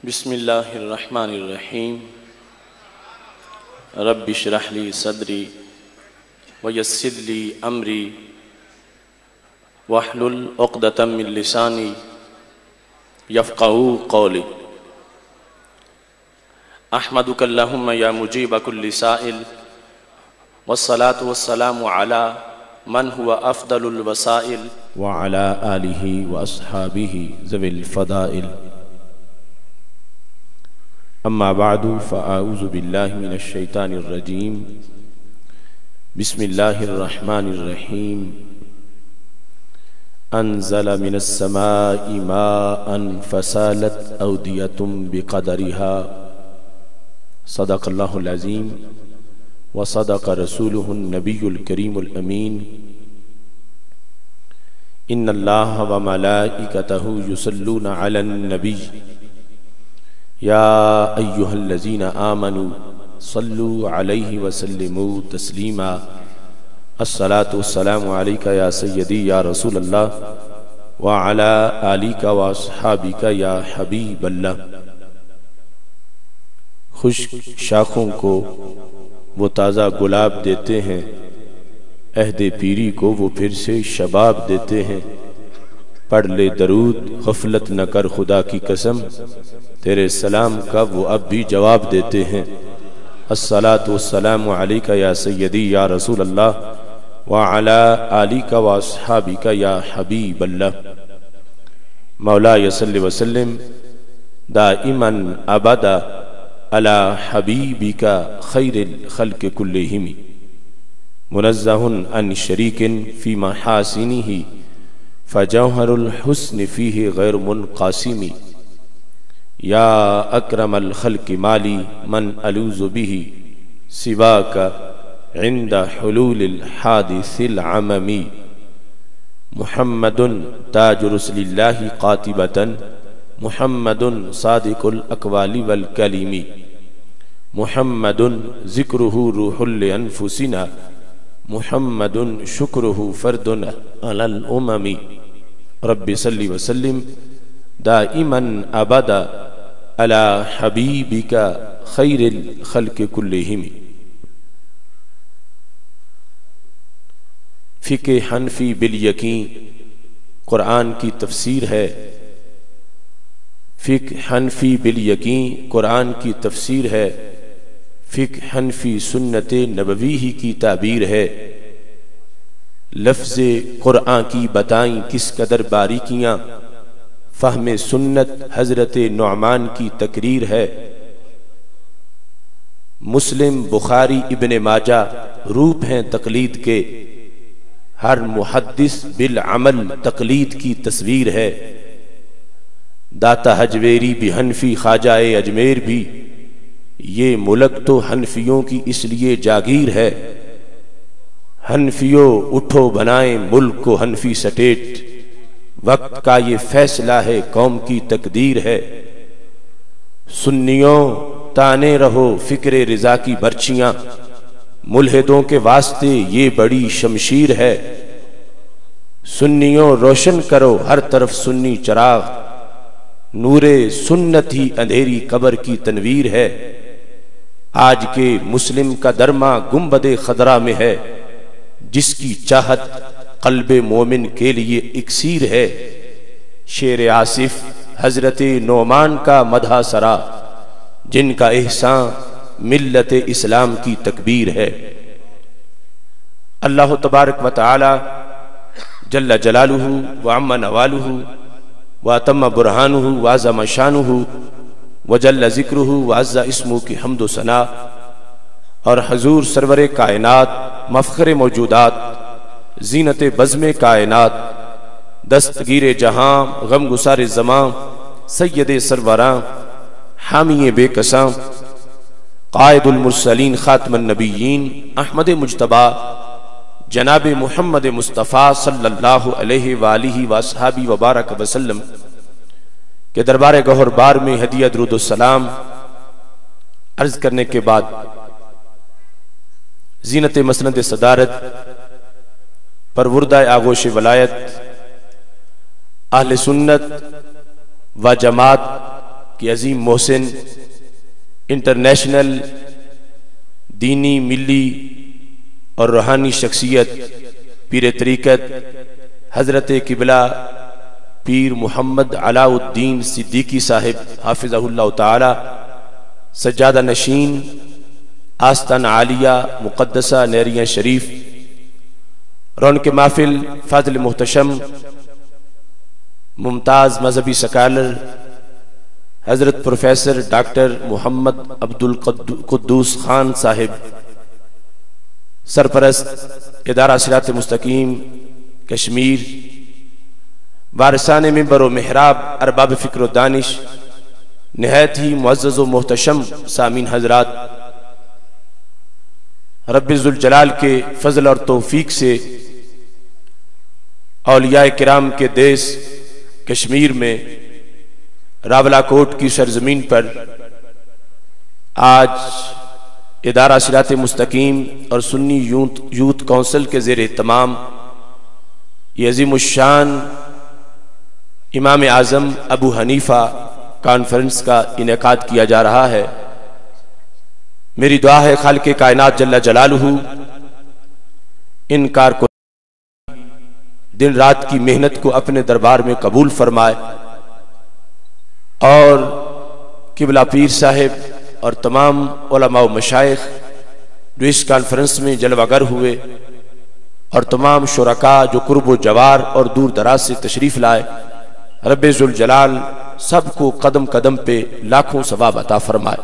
بسم اللہ الرحمن الرحیم رب اشرح لی صدری ویسر لی امری واحلل عقدۃ من لسانی یفقہوا قولی احمدک اللہم یا مجیب کل سائل والصلاة والسلام علی من هو افضل الوسائل وعلى آلہ واصحابہ ذوی الفضائل اما بعد فاعوذ باللہ من الشیطان الرجیم بسم اللہ الرحمن الرحیم انزل من السماء ماء فسالت اودیۃ بقدرها صدق اللہ العظیم وصدق رسولہ النبی الکریم الامین ان اللہ وملائکتہ یصلون علی النبی یا ایہا الذین آمنوا صلوا علیہ وسلموا تسلیما الصلاة والسلام علیک یا سیدی یا رسول اللہ وعلی آلک واصحابک یا حبیب اللہ۔ خشک شاخوں کو وہ تازہ گلاب دیتے ہیں، عہد پیری کو وہ پھر سے شباب دیتے ہیں۔ پڑھ لے درود غفلت نہ کر خدا کی قسم، تیرے سلام کا وہ اب بھی جواب دیتے ہیں۔ الصلاة والسلام علیک یا سیدی یا رسول اللہ وعلی آلک واصحابک یا حبیب اللہ۔ مولا صلی وسلم دائما ابدا علی حبیبک خیر الخلق کلہم منزہ عن شریک فی محاسنہ فجوہر الحسن فیہ غیر منقاسم یا اکرم الخلق مالی من الوذ بہ سواک عند حلول الحادث العممی محمد تاج رسل اللہ قاطبۃ محمد صادق الاقوال والکلم محمد ذکرہ روح لانفسنا محمد شکرہ فرد علی الامم رب صلی وسلم دائما ابدا علی حبیبک خیر الخلق کلہم۔ فقہ حنفی بالیقین قرآن کی تفسیر ہے۔ فقہ حنفی بالیقین قرآن کی تفسیر ہے۔ فقہ حنفی سنت نبوی ہی کی تعبیر ہے۔ لفظ قرآن کی بتائیں کس قدر باریکیاں، فہم سنت حضرت نعمان کی تقریر ہے۔ مسلم بخاری ابن ماجہ روپ ہیں تقلید کے، ہر محدث بالعمل تقلید کی تصویر ہے۔ داتا حجویری بھی حنفی، خواجہ اجمیر بھی، یہ ملک تو حنفیوں کی اس لیے جاگیر ہے۔ حنفیوں اٹھو بنائیں ملک کو حنفی سٹیٹ، وقت کا یہ فیصلہ ہے قوم کی تقدیر ہے۔ سنیوں تانے رہو فکر رضا کی برچیاں، ملحدوں کے واسطے یہ بڑی شمشیر ہے۔ سنیوں روشن کرو ہر طرف سنی چراغ، نور سنت ہی اندھیری قبر کی تنویر ہے۔ آج کے مسلم کا درما گنبد خضرا میں ہے، جس کی چاہت قلب مومن کے لیے اکسیر ہے۔ شعر آصف حضرت نعمان کا مدح سرا، جن کا احسان ملت اسلام کی تکبیر ہے۔ اللہ تبارک و تعالی جل جلالہ وعم نوالہ واتم برہانہ وعظم شانہ وجل ذکرہ وعز اسمہ کی حمد و ثنا، اور حضور سرور کائنات مفخر موجودات زینت بزم کائنات دستگیر جہاں غم گسار زمان سید سروراں حامی بے کساں قائد المرسلین خاتم النبیین احمد مجتبی جناب محمد مصطفیٰ صلی اللہ علیہ وآلہ وصحبہ وبارک وسلم کہ دربار گوہر بار میں ہدیہ درود السلام عرض کرنے کے بعد زینت مسند صدارت پروردہ آغوش ولایت اہل سنت و جماعت کی عظیم محسن انٹرنیشنل دینی ملی اور روحانی شخصیت پیر طریقت حضرت قبلہ پیر محمد علاء الدین صدیقی صاحب حافظہ اللہ تعالی سجادہ نشین آستان عالیہ مقدسہ نیریاں شریف رونق محفل فاضل محتشم ممتاز مذہبی سکالر حضرت پروفیسر ڈاکٹر محمد عبد القدوس خان صاحب سرپرست ادارہ صراط مستقیم کشمیر وارثان منبر و محراب ارباب فکر و دانش نہایت ہی معزز و محتشم سامعین حضرات، رب ذوالجلال کے فضل اور توفیق سے اولیاء کرام کے دیس کشمیر میں راولا کوٹ کی سرزمین پر آج ادارہ صراط مستقیم اور سنی یوتھ کونسل کے زیر اہتمام یہ عظیم الشان امام اعظم ابو حنیفہ کانفرنس کا انعقاد کیا جا رہا ہے۔ میری دعا ہے خالق کائنات جل جلالہ ان کارکنوں دن رات کی محنت کو اپنے دربار میں قبول فرمائے اور قبلہ پیر صاحب اور تمام علماء و مشائخ جو اس کانفرنس میں جلوہ گر ہوئے اور تمام شرکاء جو قرب و جوار اور دور دراز سے تشریف لائے، رب ذوالجلال سب کو قدم قدم پہ لاکھوں ثواب عطا فرمائے۔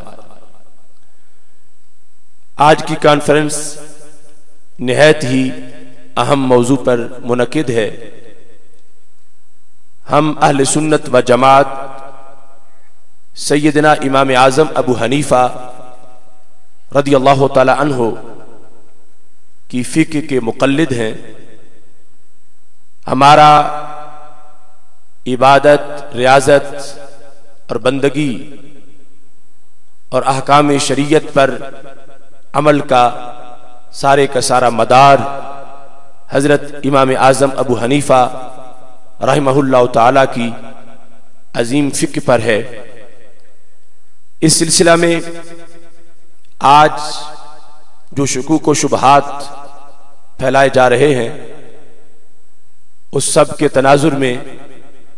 آج کی کانفرنس نہایت ہی اہم موضوع پر منعقد ہے۔ ہم اہل سنت و جماعت سیدنا امام اعظم ابو حنیفہ رضی اللہ تعالی عنہ کی فقہ کے مقلد ہیں۔ ہمارا عبادت، ریاضت اور بندگی اور احکام شریعت پر عمل کا سارا مدار حضرت امام اعظم ابو حنیفہ رحمہ اللہ تعالی کی عظیم فقہ پر ہے۔ اس سلسلہ میں آج جو شکوک و شبہات پھیلائے جا رہے ہیں اس سب کے تناظر میں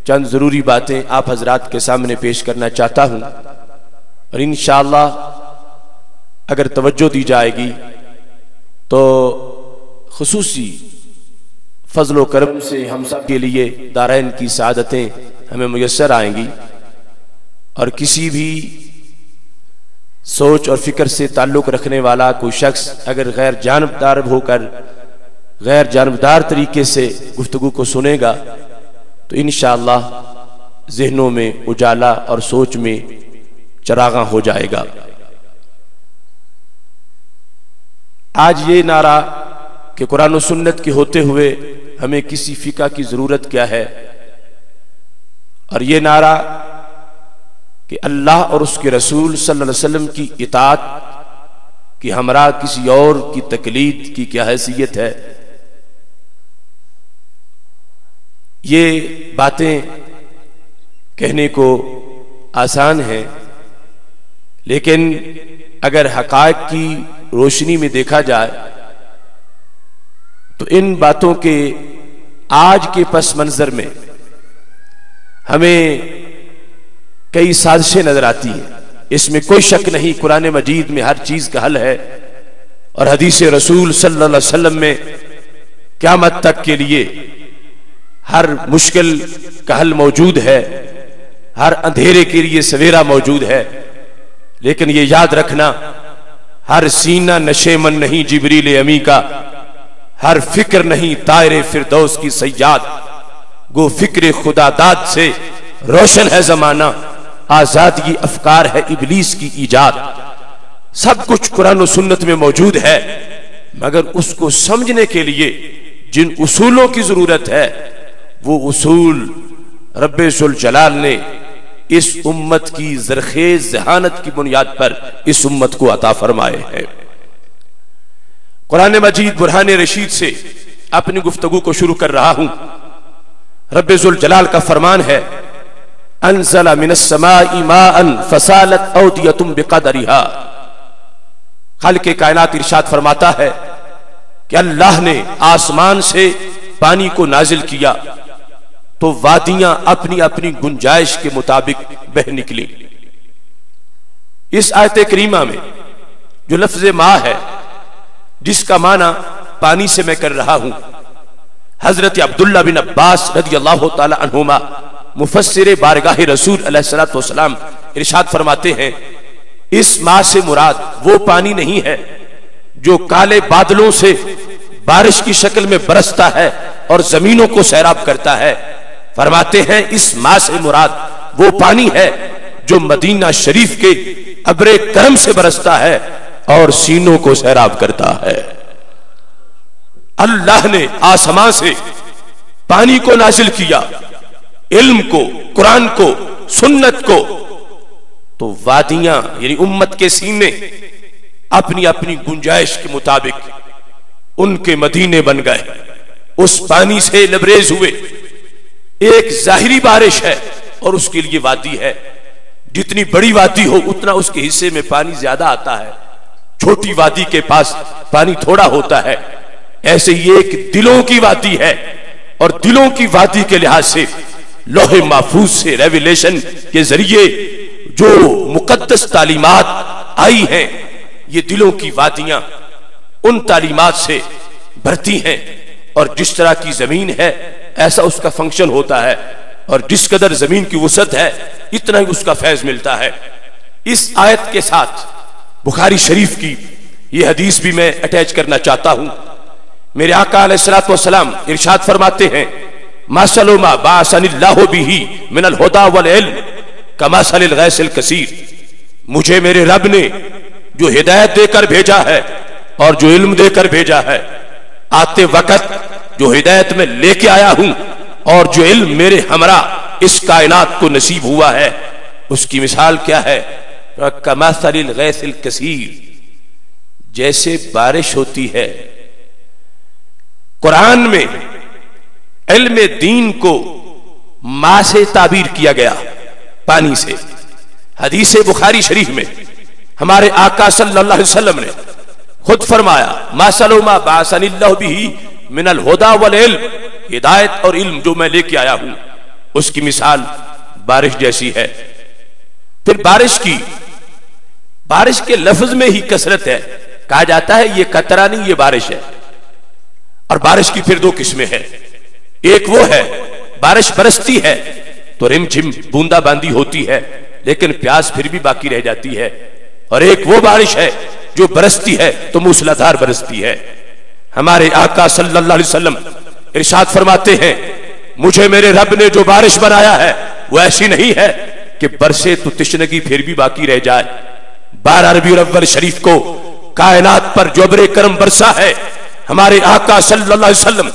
چند ضروری باتیں آپ حضرات کے سامنے پیش کرنا چاہتا ہوں، اور انشاءاللہ اگر توجہ دی جائے گی تو خصوصی فضل و کرم سے ہم سب کے لیے دارین کی سعادتیں ہمیں میسر آئیں گی، اور کسی بھی سوچ اور فکر سے تعلق رکھنے والا کوئی شخص اگر غیر جانبدار ہو کر غیر جانبدار طریقے سے گفتگو کو سنے گا تو انشاءاللہ ذہنوں میں اجالا اور سوچ میں چراغاں ہو جائے گا۔ آج یہ نعرہ کہ قرآن و سنت کے ہوتے ہوئے ہمیں کسی فقہ کی ضرورت کیا ہے، اور یہ نعرہ کہ اللہ اور اس کے رسول صلی اللہ علیہ وسلم کی اطاعت کی ہمراہ کسی اور کی تقلید کی کیا حیثیت ہے، یہ باتیں کہنے کو آسان ہیں، لیکن اگر حقائق کی روشنی میں دیکھا جائے تو ان باتوں کے آج کے پس منظر میں ہمیں کئی سازشیں نظر آتی ہیں۔ اس میں کوئی شک نہیں قرآن مجید میں ہر چیز کا حل ہے، اور حدیث رسول صلی اللہ علیہ وسلم میں قیامت تک کے لیے ہر مشکل کا حل موجود ہے، ہر اندھیرے کے لیے سویرا موجود ہے۔ لیکن یہ یاد رکھنا، ہر سینہ نشے من نہیں جبریل امی کا، ہر فکر نہیں طائر فردوس کی صیاد، گو فکر خدا داد سے روشن ہے زمانہ، آزادگی افکار ہے ابلیس کی ایجاد۔ سب کچھ قرآن و سنت میں موجود ہے، مگر اس کو سمجھنے کے لیے جن اصولوں کی ضرورت ہے وہ اصول رب ذوالجلال نے اس امت کی زرخیز ذہانت کی بنیاد پر اس امت کو عطا فرمائے ہیں۔ قرآن مجید برہان رشید سے اپنی گفتگو کو شروع کر رہا ہوں۔ رب ذوالجلال کا فرمان ہے انزل من السماء ماء فسالت اودیۃ بقدرها. خالق کائنات ارشاد فرماتا ہے کہ اللہ نے آسمان سے پانی کو نازل کیا تو وادیاں اپنی اپنی گنجائش کے مطابق بہہ نکلی. اس آیت کریمہ میں جو لفظ ماء ہے جس کا معنی پانی سے میں کر رہا ہوں، حضرت عبداللہ بن عباس رضی اللہ تعالی عنہما مفسر بارگاہ رسول علیہ الصلوۃ والسلام ارشاد فرماتے ہیں اس ماء سے مراد وہ پانی نہیں ہے جو کالے بادلوں سے بارش کی شکل میں برستا ہے اور زمینوں کو سیراب کرتا ہے. فرماتے ہیں اس ماء سے مراد وہ پانی ہے جو مدینہ شریف کے ابر کرم سے برستا ہے اور سینوں کو سیراب کرتا ہے. اللہ نے آسمان سے پانی کو نازل کیا، علم کو، قرآن کو، سنت کو، تو وادیاں یعنی امت کے سینے اپنی اپنی گنجائش کے مطابق ان کے مدینے بن گئے، اس پانی سے لبریز ہوئے. ایک ظاہری بارش ہے اور اس کے لیے وادی ہے. جتنی بڑی وادی ہو اتنا اس کے حصے میں پانی زیادہ آتا ہے، چھوٹی وادی کے پاس پانی تھوڑا ہوتا ہے. ایسے ہی ایک دلوں کی وادی ہے، اور دلوں کی وادی کے لحاظ سے لوح محفوظ سے ریویلیشن کے ذریعے جو مقدس تعلیمات آئی ہیں، یہ دلوں کی وادیاں ان تعلیمات سے بھرتی ہیں. اور جس طرح کی زمین ہے ایسا اس کا فنکشن ہوتا ہے، اور جس قدر زمین کی وسعت ہے اتنا ہی اس کا فیض ملتا ہے. اس آیت کے ساتھ بخاری شریف کی یہ حدیث بھی میں اٹیچ کرنا چاہتا ہوں. میرے آقا علیہ الصلوۃ والسلام ارشاد فرماتے ہیں مثل ما بعثنی اللہ بہ من الہدی والعلم کمثل الغیث الکثیر. مجھے میرے رب نے جو ہدایت دے کر بھیجا ہے اور جو علم دے کر بھیجا ہے، آتے وقت جو ہدایت میں لے کے آیا ہوں اور جو علم میرے ہمراہ اس کائنات کو نصیب ہوا ہے، اس کی مثال کیا ہے؟ کمثل الغیث الکثیر، جیسے بارش ہوتی ہے. قرآن میں علم دین کو ماء سے تعبیر کیا گیا، پانی سے. حدیث بخاری شریف میں ہمارے آقا صلی اللہ علیہ وسلم نے خود فرمایا مثل ما بعثنی اللہ بہ من الہدی والعلم، ہدایت اور علم جو میں لے کے آیا ہوں اس کی مثال بارش جیسی ہے. پھر بارش کے لفظ میں ہی کثرت ہے. کہا جاتا ہے یہ قطرہ نہیں، یہ بارش ہے. اور بارش کی پھر دو قسمیں ہیں. ایک وہ ہے بارش برستی ہے تو رم جھم بوندا باندی ہوتی ہے لیکن پیاس پھر بھی باقی رہ جاتی ہے. اور ایک وہ بارش ہے جو برستی ہے تو موسلادھار برستی ہے. ہمارے آقا صلی اللہ علیہ وسلم ارشاد فرماتے ہیں مجھے میرے رب نے جو بارش بنایا ہے وہ ایسی نہیں ہے کہ برسے تو تشنگی پھر بھی باقی رہ جائے. 12 ربیع الاول شریف کو کائنات پر جو ابر کرم برسا ہے، ہمارے آقا صلی اللہ علیہ وسلم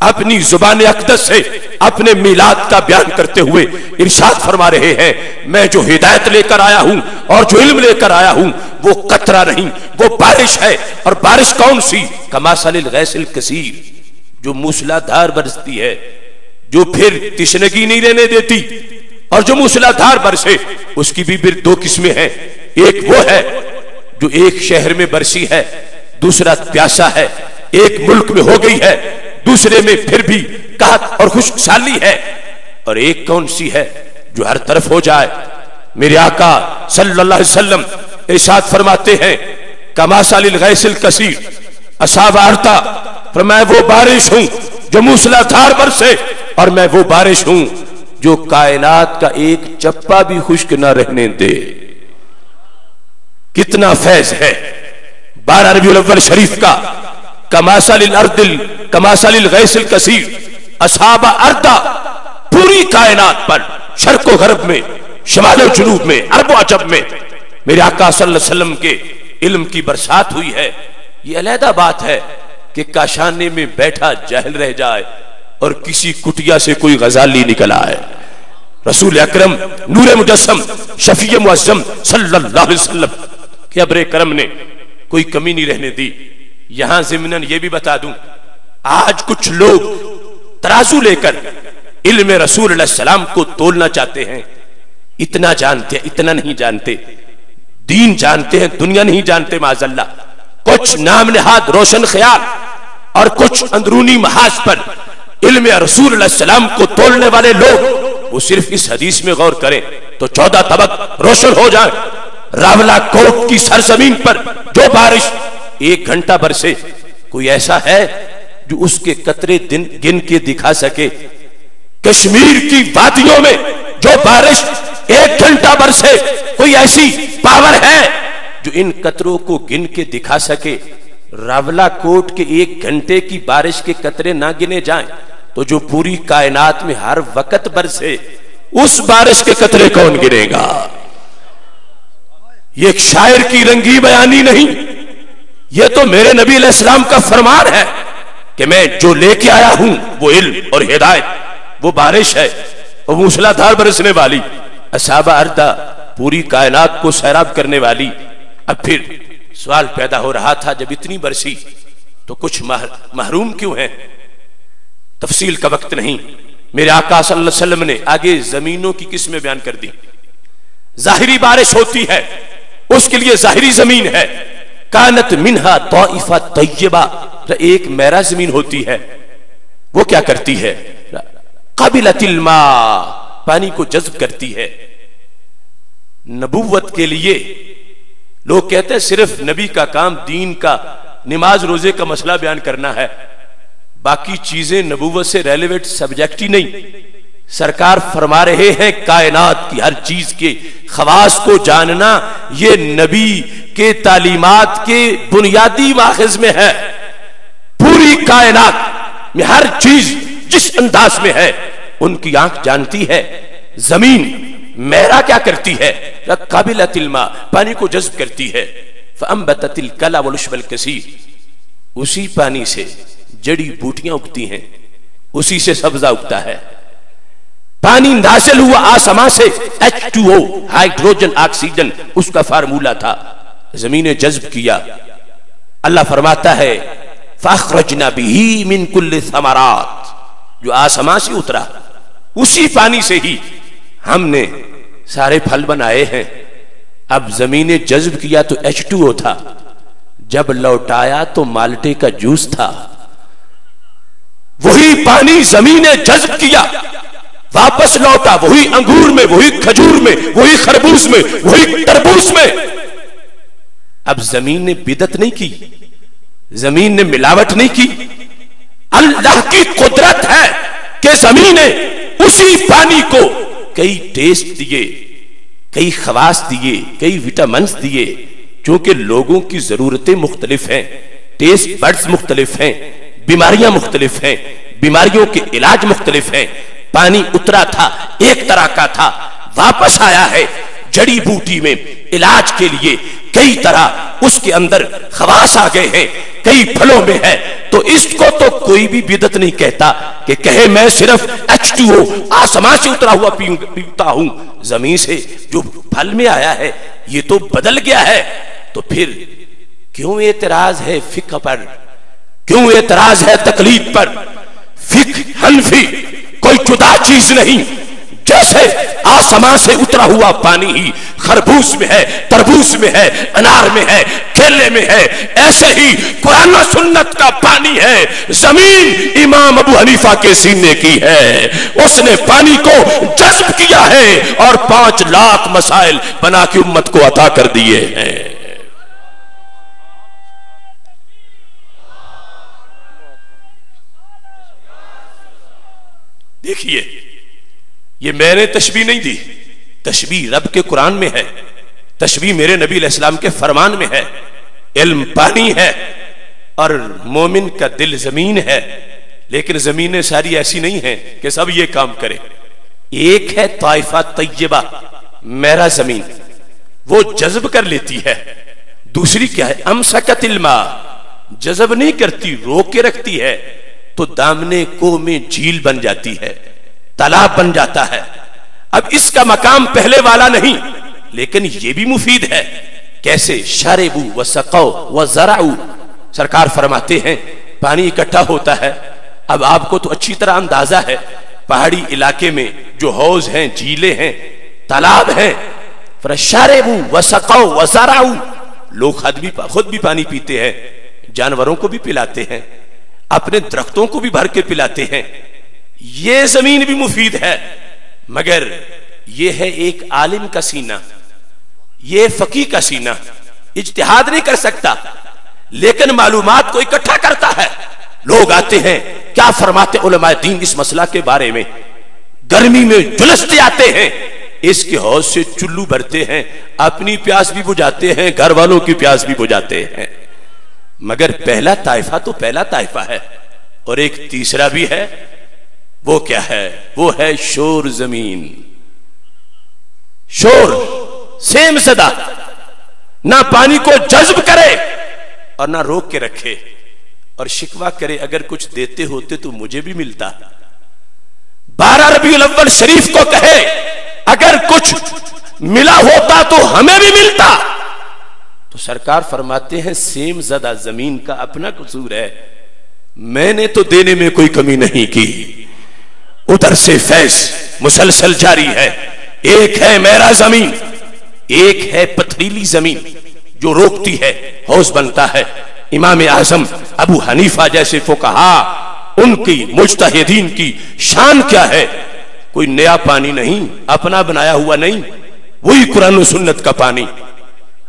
اپنی زبان اقدس سے اپنے میلاد کا بیان کرتے ہوئے ارشاد فرما رہے ہیں میں جو ہدایت لے کر آیا ہوں اور جو علم لے کر آیا ہوں وہ قطرہ نہیں، وہ بارش ہے. اور بارش کون سی؟ کمثل الغیث الکثیر، جو موسلادھار برستی ہے، جو پھر تشنگی نہیں رہنے دیتی. اور جو موسلادھار برسے اس کی بھی پھر دو قسمیں ہیں. ایک وہ ہے جو ایک شہر میں برسی ہے، دوسرا پیاسا ہے. ایک ملک میں ہو گئی ہے، دوسرے میں پھر بھی قحط اور خشک سالی ہے. اور ایک کون سی ہے جو ہر طرف ہو جائے. میرے آقا صلی اللہ علیہ وسلم ارشاد فرماتے ہیں کمثل الغیث الکثیر اصاب ارتا، فرمایا وہ بارش ہوں جو موسلادھار برسے، اور میں وہ بارش ہوں جو کائنات کا ایک چپا بھی خشک نہ رہنے دے. کتنا فیض ہے 12 ربیع الاول شریف کا. کمثل الغیث الکثیر اصاب اردا، پوری کائنات پر شرق و غرب میں، شمال و جنوب میں، عرب و عجم میں میرے آقا صلی اللہ علیہ وسلم کے علم کی برسات ہوئی ہے. یہ علیحدہ بات ہے کہ کاشانے میں بیٹھا جاہل رہ جائے اور کسی کٹیا سے کوئی غزالی نکل آئے. رسول اکرم نور مجسم شفیع معظم صلی اللہ علیہ وسلم کے ابر کرم نے کوئی کمی نہیں رہنے دی. یہاں ضمناً یہ بھی بتا دوں آج کچھ لوگ ترازو لے کر علم رسول اللہ السلام کو تولنا چاہتے ہیں. اتنا جانتے ہیں، اتنا نہیں جانتے، دین جانتے ہیں، دنیا نہیں جانتے معاذ اللہ. کچھ نام نہاد روشن خیال اور کچھ اندرونی محاذ پر علم رسول اللہ علیہ السلام کو تولنے والے لوگ وہ صرف اس حدیث میں غور کریں تو 14 طبق روشن ہو جائیں. راولہ کوٹ کی سرزمین پر جو بارش 1 گھنٹہ برسے، کوئی ایسا ہے جو اس کے قطرے گن کے دکھا سکے؟ کشمیر کی وادیوں میں جو بارش 1 گھنٹہ برسے، کوئی ایسی پاور ہے جو ان قطروں کو گن کے دکھا سکے؟ راولہ کوٹ کے 1 گھنٹے کی بارش کے قطرے نہ گنے جائیں تو جو پوری کائنات میں ہر وقت برسے اس بارش کے قطرے کون گنے گا؟ یہ ایک شاعر کی رنگی بیانی نہیں، یہ تو میرے نبی علیہ السلام کا فرمان ہے کہ میں جو لے کے آیا ہوں وہ علم اور ہدایت، وہ بارش ہے، وہ موسلا دھار برسنے والی، اصحاب اردہ پوری کائنات کو سیراب کرنے والی. اب پھر سوال پیدا ہو رہا تھا جب اتنی برسی تو کچھ محروم کیوں ہیں؟ تفصیل کا وقت نہیں. میرے آقا صلی اللہ علیہ وسلم نے آگے زمینوں کی قسمیں بیان کر دی. ظاہری بارش ہوتی ہے، اس کے لیے ظاہری زمین ہے. کانت منہا طائفہ طیبہ، ایک میرا زمین ہوتی ہے، وہ کیا کرتی ہے؟ قابلۃ الماء، پانی کو جذب کرتی ہے. نبوت کے لیے لوگ کہتے ہیں صرف نبی کا کام دین کا نماز روزے کا مسئلہ بیان کرنا ہے، باقی چیزیں نبوت سے ریلیونٹ سبجیکٹ ہی نہیں. سرکار فرما رہے ہیں کائنات کی ہر چیز کے خواص کو جاننا یہ نبی کے تعلیمات کے بنیادی ماخذ میں ہے. پوری کائنات میں ہر چیز جس انداز میں ہے ان کی آنکھ جانتی ہے. زمین میرا کیا کرتی ہے؟ قابلۃ الماء، پانی کو جذب کرتی ہے. فانبتت الکلا والعشب الکثیر، اسی پانی سے جڑی بوٹیاں اگتی ہیں، اسی سے سبزہ اگتا ہے. پانی نازل ہوا آسمان سے، H2O ہائیڈروجن آکسیجن اس کا فارمولا تھا، زمین نے جذب کیا. اللہ فرماتا ہے فاخرجنا به من كل ثمرات، جو آسمان سے اترا اسی پانی سے ہی ہم نے سارے پھل بنائے ہیں. اب زمین نے جذب کیا تو H2O تھا، جب لوٹایا تو مالٹے کا جوس تھا. وہی پانی زمین نے جذب کیا، واپس لوٹا وہی انگور میں، وہی کھجور میں، وہی خربوز میں، وہی تربوز میں. اب زمین نے بدعت نہیں کی، زمین نے ملاوٹ نہیں کی. اللہ کی قدرت ہے کہ زمین نے اسی پانی کو کئی ٹیسٹ دیے، کئی خواص دیے، کئی وٹامنز دیے. چونکہ لوگوں کی ضرورتیں مختلف ہیں، ٹیسٹ بڈز مختلف ہیں، بیماریاں مختلف ہیں، بیماریوں کے علاج مختلف ہیں. پانی اترا تھا ایک طرح کا تھا، واپس آیا ہے جڑی بوٹی میں علاج کے لیے کئی طرح اس کے اندر خواص آ گئے ہیں، کئی پھلوں میں ہے. تو اس کو تو کوئی بھی بدعت نہیں کہتا کہ کہے میں صرف H2O آسمان سے اترا ہوا پیتا ہوں. زمین سے جو پھل میں آیا ہے یہ تو بدل گیا ہے. تو پھر کیوں اعتراض ہے فقہ پر، کیوں اعتراض ہے تقلید پر؟ فقہ حنفی کوئی جدا چیز نہیں. جیسے آسمان سے اترا ہوا پانی ہی خربوز میں ہے، تربوز میں ہے، انار میں ہے، کیلے میں ہے، ایسے ہی قرآن و سنت کا پانی ہے. زمین امام ابو حنیفہ کے سینے کی ہے، اس نے پانی کو جذب کیا ہے اور 5 لاکھ مسائل بنا کے امت کو عطا کر دیے ہیں. دیکھیے یہ میں نے تشبیہ نہیں دی، تشبیہ رب کے قرآن میں ہے، تشبیہ میرے نبی علیہ السلام کے فرمان میں ہے. علم پانی ہے اور مومن کا دل زمین ہے، لیکن زمینیں ساری ایسی نہیں ہیں کہ سب یہ کام کرے. ایک ہے طائفہ طیبہ، میرا زمین، وہ جذب کر لیتی ہے. دوسری کیا ہے؟ امسکت الماء، جذب نہیں کرتی، روک کے رکھتی ہے. تو دامنے کو میں جھیل بن جاتی ہے، تالاب بن جاتا ہے. اب اس کا مقام پہلے والا نہیں، لیکن یہ بھی مفید ہے. کیسے؟ شاربو وسقو وزرعو، سرکار فرماتے ہیں پانی اکٹھا ہوتا ہے. اب آپ کو تو اچھی طرح اندازہ ہے پہاڑی علاقے میں جو حوض ہیں، جھیلیں ہیں، تالاب ہیں، فشربوا وسقوا وزرعوا، لوگ خود بھی پانی پیتے ہیں، جانوروں کو بھی پلاتے ہیں، اپنے درختوں کو بھی بھر کے پلاتے ہیں. یہ زمین بھی مفید ہے، مگر یہ ہے ایک عالم کا سینہ، یہ فقیہ کا سینہ، اجتہاد نہیں کر سکتا لیکن معلومات کو اکٹھا کرتا ہے. لوگ آتے ہیں، کیا فرماتے علماء دین اس مسئلہ کے بارے میں؟ گرمی میں جلستے آتے ہیں، اس کے حوض سے چلو بھرتے ہیں، اپنی پیاس بھی بجھاتے ہیں، گھر والوں کی پیاس بھی بجھاتے ہیں. مگر پہلا طائفہ تو پہلا طائفہ ہے، اور ایک تیسرا بھی ہے. وہ کیا ہے؟ وہ ہے شور زمین. شور سیم صدا، نہ پانی کو جذب کرے اور نہ روک کے رکھے، اور شکوہ کرے اگر کچھ دیتے ہوتے تو مجھے بھی ملتا. 12 ربیع الاول شریف کو کہے اگر کچھ ملا ہوتا تو ہمیں بھی ملتا. تو سرکار فرماتے ہیں سیم زدہ زمین کا اپنا قصور ہے، میں نے تو دینے میں کوئی کمی نہیں کی. ادھر سے فیض مسلسل جاری ہے. ایک ہے میرا زمین، ایک ہے پتھریلی زمین جو روکتی ہے، حوض بنتا ہے. امام اعظم ابو حنیفہ جیسے فقہا، ان کی مجتہدین کی شان کیا ہے؟ کوئی نیا پانی نہیں، اپنا بنایا ہوا نہیں، وہی قرآن و سنت کا پانی.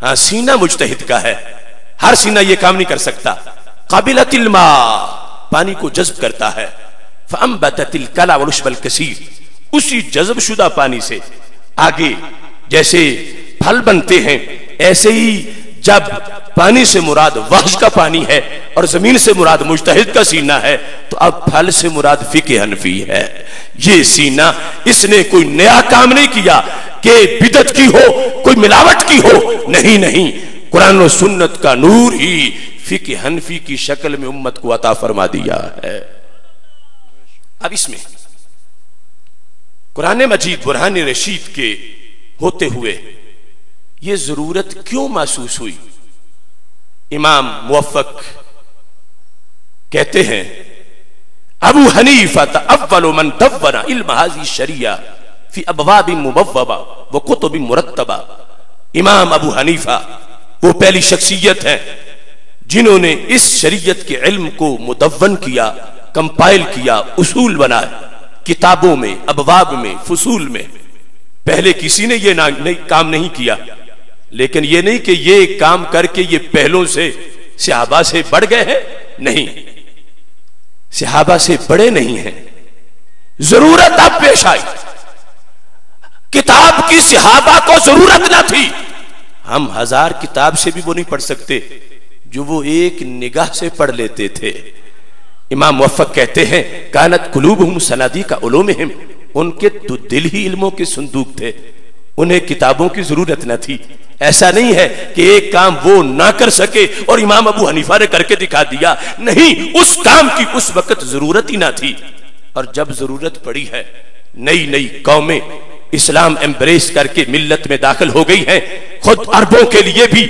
ہاں سینہ مجتہد کا ہے، ہر سینہ یہ کام نہیں کر سکتا. قابلۃ الماء، پانی کو جذب کرتا ہے. فانبتت الکلى والعشب الکثیر، اسی جذب شدہ پانی سے آگے جیسے پھل بنتے ہیں، ایسے ہی جب پانی سے مراد وحش کا پانی ہے اور زمین سے مراد مجتہد کا سینہ ہے، تو اب پھل سے مراد فقہ حنفی ہے. یہ سینہ اس نے کوئی نیا کام نہیں کیا کہ بدعت کی ہو، کوئی ملاوٹ کی ہو، نہیں نہیں، قرآن و سنت کا نور ہی فقہ حنفی کی شکل میں امت کو عطا فرما دیا ہے. اب اس میں قرآن مجید برہان رشید کے ہوتے ہوئے یہ ضرورت کیوں محسوس ہوئی؟ امام موفق کہتے ہیں ابو حنیفہ اول من دون علم هذه الشریعہ فی ابواب مبوبہ وکتب مرتبہ. امام ابو حنیفہ وہ پہلی شخصیت ہے جنہوں نے اس شریعت کے علم کو مدون کیا، کمپائل کیا، اصول بنائے، کتابوں میں، ابواب میں، فصول میں. پہلے کسی نے یہ کام نہیں کیا، لیکن یہ نہیں کہ یہ کام کر کے یہ پہلوں سے صحابہ سے بڑھ گئے ہیں، نہیں، صحابہ سے بڑے نہیں ہیں. ضرورت اب پیش آئی، کتاب کی صحابہ کو ضرورت نہ تھی. ہم 1000 کتاب سے بھی وہ نہیں پڑھ سکتے جو وہ ایک نگاہ سے پڑھ لیتے تھے. امام موفق کہتے ہیں کانت قلوبہم صنادیق علومہم، ان کے تو دل ہی علموں کے صندوق تھے، انہیں کتابوں کی ضرورت نہ تھی. ایسا نہیں ہے کہ ایک کام وہ نہ کر سکے اور امام ابو حنیفہ نے کر کے دکھا دیا، نہیں، اس کام کی اس وقت ضرورت ہی نہ تھی. اور جب ضرورت پڑی ہے، نئی نئی قومیں اسلام ایمبریس کر کے ملت میں داخل ہو گئی ہیں. خود عربوں کے لیے بھی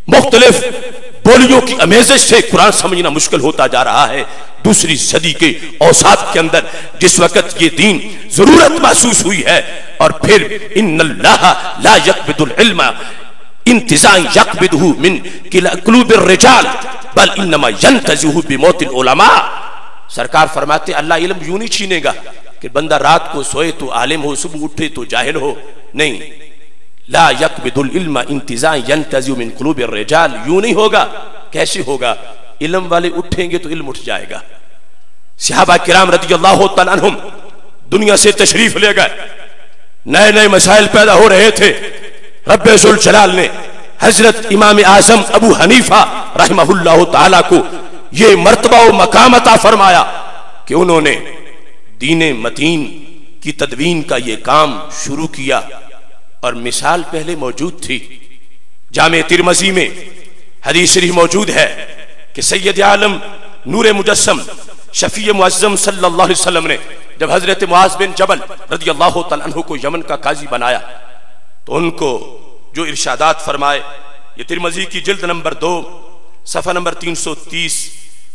مختلف بولیوں کی امیزش سے قرآن سمجھنا مشکل ہوتا جا رہا ہے. دوسری صدی کے اوساط کے اندر جس وقت یہ دین ضرورت محسوس ہوئی ہے، اور پھر ان اللہ لا یقبض العلم انتزاعا یقبضہ من قلوب الرجال بل انما ینتزعہ بموت العلماء. سرکار فرماتے اللہ علم یوں نہیں چھینے گا کہ بندہ رات کو سوئے تو عالم ہو، صبح اٹھے تو جاہل ہو، نہیں. لا یقبض العلم انتزاعا ینتزع من قلوب الرجال، یوں نہیں ہوگا. کیسے ہوگا؟ علم والے اٹھیں گے تو علم اٹھ جائے گا. صحابہ کرام رضی اللہ تعالیٰ عنہم دنیا سے تشریف لے گئے، نئے نئے مسائل پیدا ہو رہے تھے. رب ذوالجلال نے حضرت امام اعظم ابو حنیفہ رحمہ اللہ تعالیٰ کو یہ مرتبہ و مقام عطا فرمایا کہ انہوں نے دین متین کی تدوین کا یہ کام شروع کیا. اور مثال پہلے موجود تھی، جامع ترمذی میں حدیث شریف موجود ہے کہ سید عالم نور مجسم شفیع معظم صلی اللہ علیہ وسلم نے جب حضرت معاذ بن جبل رضی اللہ تعالیٰ عنہ کو یمن کا قاضی بنایا تو ان کو جو ارشادات فرمائے، یہ ترمذی کی جلد نمبر 2 صفحہ نمبر 330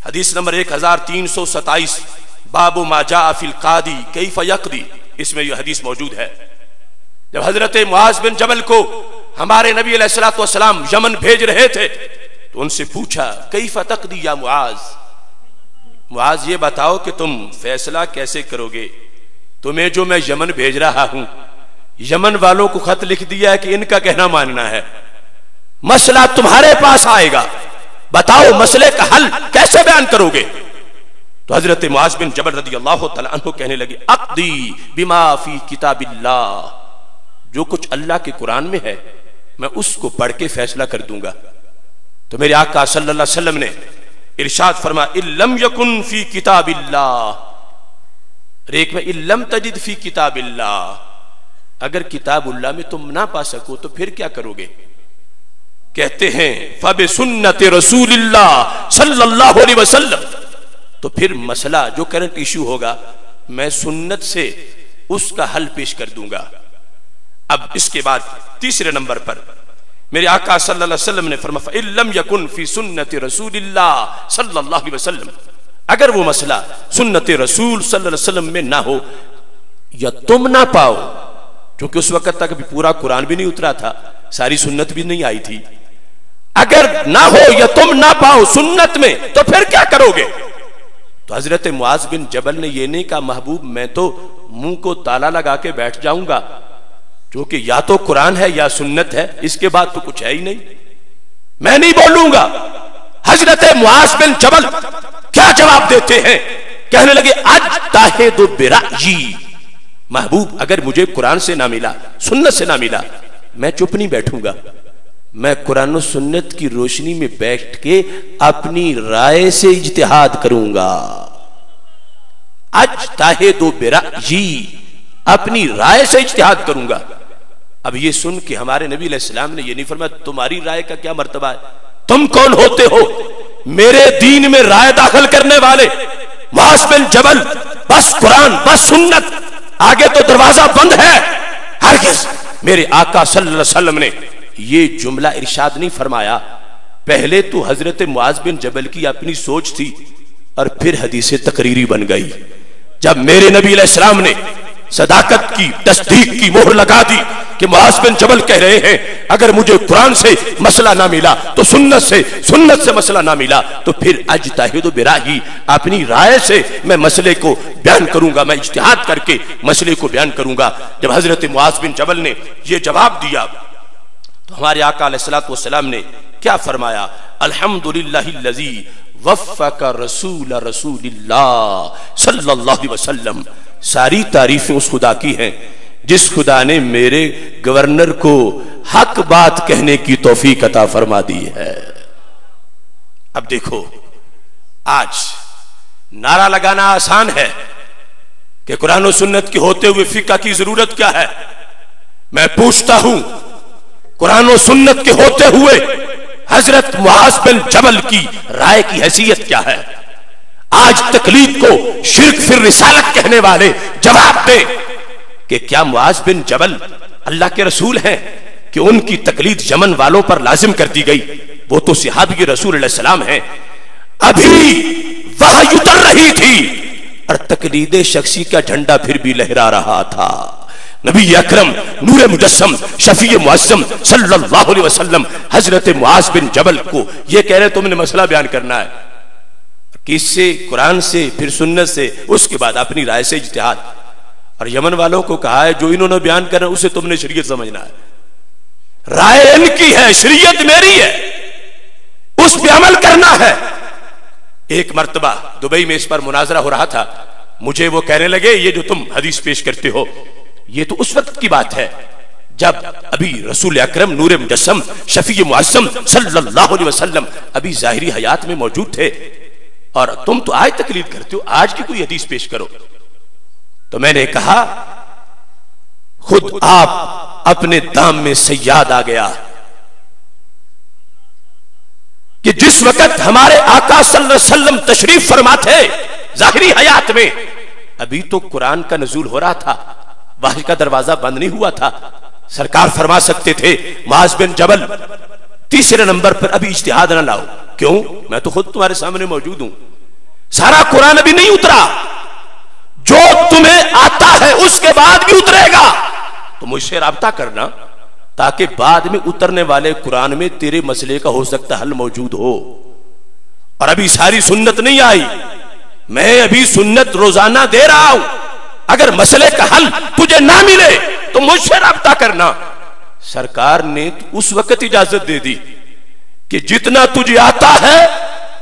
حدیث نمبر جب حضرت معاذ بن جبل کو ہمارے نبی علیہ الصلوۃ والسلام یمن بھیج رہے تھے تو ان سے پوچھا کیف تقضی یا معاذ، معاذ یہ بتاؤ کہ تم فیصلہ کیسے کرو گے، تمہیں جو میں یمن بھیج رہا ہوں، یمن والوں کو خط لکھ دیا ہے کہ ان کا کہنا ماننا ہے، مسئلہ تمہارے پاس آئے گا، بتاؤ مسئلے کا حل کیسے بیان کرو گے؟ تو حضرت معاذ بن جبل رضی اللہ تعالیٰ عنہ کہنے لگے اقضی بما فی کتاب اللہ، جو کچھ اللہ کے قرآن میں ہے میں اس کو پڑھ کے فیصلہ کر دوں گا۔ تو میرے آقا صلی اللہ علیہ وسلم نے ارشاد فرما ان لم یکن فی کتاب اللہ، ایک میں ان لم تجد فی کتاب اللہ، اگر کتاب اللہ میں تم نہ پا سکو تو پھر کیا کرو گے؟ کہتے ہیں فبسنت رسول اللہ صلی اللہ علیہ وسلم، تو پھر مسئلہ جو کرنٹ ایشو ہوگا میں سنت سے اس کا حل پیش کر دوں گا۔ اب اس کے بعد تیسرے نمبر پر میرے آقا صلی اللہ علیہ وسلم نے فرمایا فَإِن لَمْ يَكُنْ فِي سُنَّةِ رَسُولِ اللَّهِ صلی اللہ علیہ وسلم، اگر وہ مسئلہ سنت رسول صلی اللہ علیہ وسلم میں نہ ہو یا تم نہ پاؤ، کیونکہ اس وقت تک ابھی پورا قرآن بھی نہیں اترا تھا، ساری سنت بھی نہیں آئی تھی، اگر نہ ہو یا تم نہ پاؤ سنت میں تو پھر کیا کرو گے؟ تو حضرت معاذ بن جبل نے یہ نہیں کہا محبوب میں تو منہ کو تالا لگا کے بیٹھ جاؤں گا، کیونکہ یا تو قرآن ہے یا سنت ہے، اس کے بعد تو کچھ ہے ہی نہیں، میں نہیں بولوں گا۔ حضرت معاذ بن جبل کیا جواب دیتے ہیں؟ کہنے لگے اجتہد برأیی، محبوب اگر مجھے قرآن سے نہ ملا سنت سے نہ ملا میں چپ نہیں بیٹھوں گا، میں قرآن و سنت کی روشنی میں بیٹھ کے اپنی رائے سے اجتہاد کروں گا۔ اجتہد برأیی، اپنی رائے سے اجتہاد کروں گا۔ اب یہ سن کے ہمارے نبی علیہ السلام نے یہ نہیں فرمایا تمہاری رائے کا کیا مرتبہ ہے، تم کون ہوتے ہو میرے دین میں رائے داخل کرنے والے؟ معاذ بن جبل بس قرآن بس سنت، آگے تو دروازہ بند ہے۔ ہرگز میرے آقا صلی اللہ علیہ وسلم نے یہ جملہ ارشاد نہیں فرمایا، پہلے تو حضرت معاذ بن جبل کی اپنی سوچ تھی اور پھر حدیث تقریری بن گئی۔ جب میرے نبی علیہ السلام نے صداقت کی تصدیق کی مہر لگا دی کہ معاذ بن جبل کہہ رہے ہیں اگر مجھے قرآن سے مسئلہ نہ ملا تو سنت سے مسئلہ نہ ملا تو پھر اجتہد برأیی، اپنی رائے سے میں مسئلے کو بیان کروں گا، میں اجتہاد کر کے مسئلے کو بیان کروں گا۔ جب حضرت معاذ بن جبل نے یہ جواب دیا تو ہمارے آقا علیہ الصلوۃ والسلام نے کیا فرمایا؟ الحمدللہ الذی وفق رسول اللہ صلی اللہ علیہ وسلم، ساری تعریفیں اس خدا کی ہیں جس خدا نے میرے گورنر کو حق بات کہنے کی توفیق عطا فرما دی ہے۔ اب دیکھو آج نعرہ لگانا آسان ہے کہ قرآن و سنت کے ہوتے ہوئے فقہ کی ضرورت کیا ہے؟ میں پوچھتا ہوں قرآن و سنت کے ہوتے ہوئے حضرت معاذ بن جبل کی رائے کی حیثیت کیا ہے؟ آج تقلید کو شرک فی الرسالت کہنے والے جواب دیں کہ کیا معاذ بن جبل اللہ کے رسول ہیں کہ ان کی تقلید یمن والوں پر لازم کر دی گئی؟ وہ تو صحابی رسول علیہ السلام ہیں، ابھی وحی اتر رہی تھی اور تقلید شخصی کا جھنڈا پھر بھی لہرا رہا تھا۔ نبی اکرم نور مجسم شفیع معظم صلی اللہ علیہ وسلم حضرت معاذ بن جبل کو یہ کہہ رہے تم نے مسئلہ بیان کرنا ہے، کس سے؟ قرآن سے، پھر سنت سے، اس کے بعد اپنی رائے سے اجتہاد۔ اور یمن والوں کو کہا ہے جو انہوں نے بیان کرنا اسے تم نے شریعت سمجھنا ہے، رائے ان کی ہے، شریعت میری ہے، اس پہ عمل کرنا ہے۔ ایک مرتبہ دبئی میں اس پر مناظرہ ہو رہا تھا، مجھے وہ کہنے لگے یہ جو تم حدیث پیش کرتے ہو یہ تو اس وقت کی بات ہے جب ابھی رسول اکرم نور مجسم شفیع معظم صلی اللہ علیہ وسلم ابھی ظاہری حیات میں موجود تھے، اور تم تو آج تقلید کرتے ہو، آج کی کوئی حدیث پیش کرو۔ تو میں نے کہا خود آپ اپنے دام میں صیاد آ گیا کہ جس وقت ہمارے آقا صلی اللہ علیہ وسلم تشریف فرما تھے ظاہری حیات میں، ابھی تو قرآن کا نزول ہو رہا تھا، وحی کا دروازہ بند نہیں ہوا تھا، سرکار فرما سکتے تھے معاذ بن جبل تیسرے نمبر پر ابھی اجتہاد نہ لاؤ، کیوں؟ میں تو خود تمہارے سامنے موجود ہوں، سارا قرآن ابھی نہیں اترا، جو تمہیں آتا ہے اس کے بعد بھی اترے گا، تو مجھ سے رابطہ کرنا تاکہ بعد میں اترنے والے قرآن میں تیرے مسئلے کا ہو سکتا حل موجود ہو. اور ابھی ساری سنت نہیں آئی, میں ابھی سنت روزانہ دے رہا ہوں. اگر مسئلے کا حل تجھے نہ ملے تو مجھ سے رابطہ کرنا. سرکار نے اس وقت اجازت دے دی کہ جتنا تجھے آتا ہے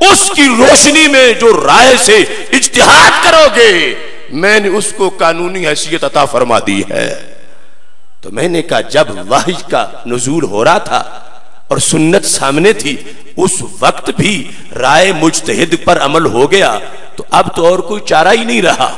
اس کی روشنی میں جو رائے سے اجتہاد کرو گے میں نے اس کو قانونی حیثیت عطا فرما دی ہے. تو میں نے کہا جب وحی کا نزول ہو رہا تھا اور سنت سامنے تھی اس وقت بھی رائے مجتہد پر عمل ہو گیا تو اب تو اور کوئی چارہ ہی نہیں رہا.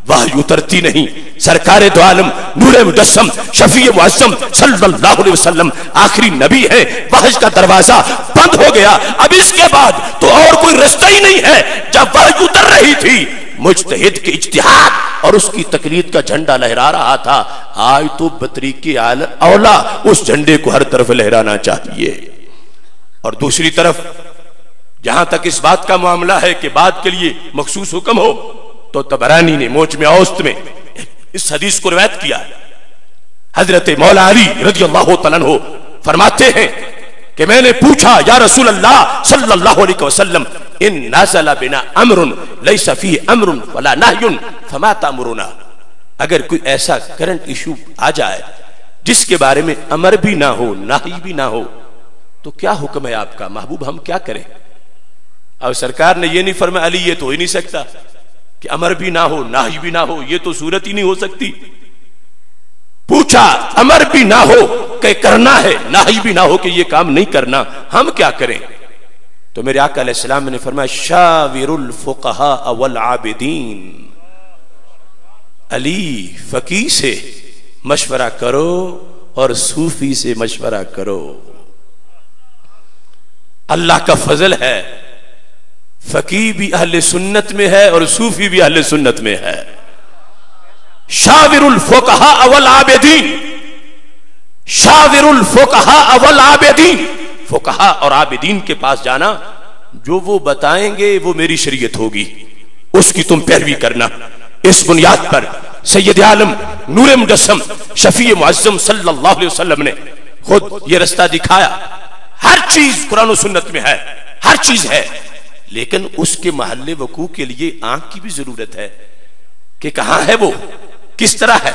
وحی اترتی نہیں. سرکار دو عالم نور مجسم شفیع معظم صلی اللہ علیہ وسلم آخری نبی ہے. وحی کا دروازہ بند ہو گیا. اب اس کے بعد تو اور کوئی رستہ ہی نہیں ہے. جب وحی اتر رہی تھی مجتہد کے اجتہاد اور اس کی تقلید کا جھنڈا لہرا رہا تھا. آج تو بطریق اولا اس جھنڈے کو ہر طرف لہرانا چاہیے. اور دوسری طرف جہاں تک اس بات کا معاملہ ہے کہ بات کے لیے مخصوص حکم ہو تو طبرانی نے موجم اوسط میں اس حدیث کو روایت کیا. حضرت مولا علی رضی اللہ تعالیٰ عنہ فرماتے ہیں کہ میں نے پوچھا یا رسول اللہ صلی اللہ علیہ وسلم ان نازل بنا امر لیس فیہ امر ولا نہی فما تأمرنا. اگر کوئی ایسا کرنٹ ایشو آ جائے جس کے بارے میں امر بھی نہ ہو نہی بھی نہ ہو تو کیا حکم ہے آپ کا محبوب, ہم کیا کریں؟ اب سرکار نے یہ نہیں فرمایا علی یہ تو ہو ہی نہیں سکتا کہ امر بھی نہ ہو نہی بھی نہ ہو, یہ تو صورت ہی نہیں ہو سکتی. پوچھا امر بھی نہ ہو کہ کرنا ہے نہی بھی نہ ہو کہ یہ کام نہیں کرنا, ہم کیا کریں؟ تو میرے آقا علیہ السلام نے فرمایا شاور الفقہاء والعابدین. علی فقیہ سے مشورہ کرو اور صوفی سے مشورہ کرو. اللہ کا فضل ہے فقیہ بھی اہل سنت میں ہے اور صوفی بھی اہل سنت میں ہے. Shower الفقہاء والعابدین, shower الفقہاء والعابدین. فقہاء اور عابدین کے پاس جانا, جو وہ بتائیں گے وہ میری شریعت ہوگی, اس کی تم پیروی کرنا. اس بنیاد پر سید عالم نور مجسم شفیع معظم صلی اللہ علیہ وسلم نے خود یہ رستہ دکھایا. ہر چیز قرآن و سنت میں ہے, ہر چیز ہے, لیکن اس کے محل وقوع کے لیے آنکھ کی بھی ضرورت ہے کہ کہاں ہے وہ, کس طرح ہے.